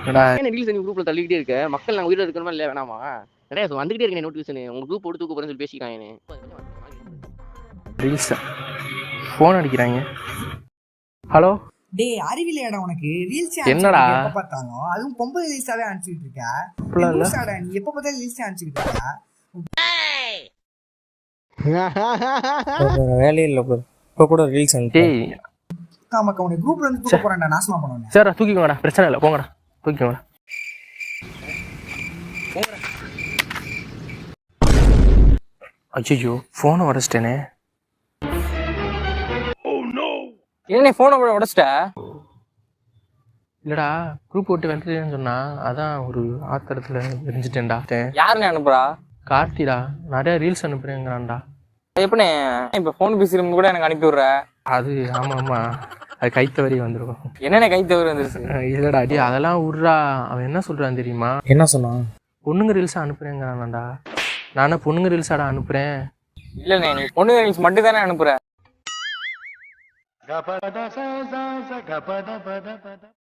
Reels நீ குரூப்ல தள்ளிக்கிட்டே இருக்க. மக்கள் நாங்கள் உயிரோட இருக்கணுமா இல்லை வேணாமா? நிறைய வந்துகிட்டே இருக்கேன் நோட்டிஃபிகேஷன். உங்க குரூப் போட்டு தூக்க போறேன்னு சொல்லி பேசிக்கிறாங்க. ரீல்ஸ் ஃபோன் அடிக்கிறாங்க. ஹலோ டேய் அறிவிலையாடா உனக்கு? ரீல்ஸ் என்னடா எப்ப பார்த்தாலும் அதுவும் பொம்பளை ரீல்ஸாவே அனுப்பிச்சிட்டு இருக்க. நீ எப்ப பார்த்தாலும் ரீல்ஸ் அனுப்பிச்சிட்டு இருக்க. வேலையே இல்லை ப்ரோ, இப்போ கூட ரீல்ஸ் அனுப்பி. ஆமாக்கா உனக்கு குரூப்ல இருந்து தூக்க போறேன்டா, நாசமா பண்ணுவேன். சார் தூக்கிக்கோங்கடா, பிரச்சனை இல்லை, போங்கடா தூக்கிக்கோங்கடா. ஐயோ ஃபோனை உடச்சிட்டேனே. என்ன ஃபோனை கூட உடச்சிட்ட? இல்லடா குரூப் போட்டு வந்துட்டேன்னு சொன்னா, அதான் ஒரு ஆத்திரத்துல எரிஞ்சிட்டேன்டா. யாருன்னு அனுப்புறா? கார்த்திடா, நிறைய ரீல்ஸ் அனுப்புறேங்கிறான்டா. எப்படி இப்போ ஃபோன் பேசுறவங்க கூட எனக்கு அனுப்பி விடுற? அது ஆமா ஆமா, அது கைத்தவரி வந்துருக்கும். என்னென்ன கை தவறு வந்துருச்சு? இல்லடா அடி அதெல்லாம் விட்றா. அவன் என்ன சொல்றான் தெரியுமா? என்ன சொன்னான்? பொண்ணுங்க ரீல்ஸா அனுப்புறேங்கிறான்டா. நானே பொண்ணுங்க ரீல்ஸாடா அனுப்புறேன். இல்லண்ணே, நீ பொண்ணு ரீல்ஸ் மட்டும் தானே அனுப்புற.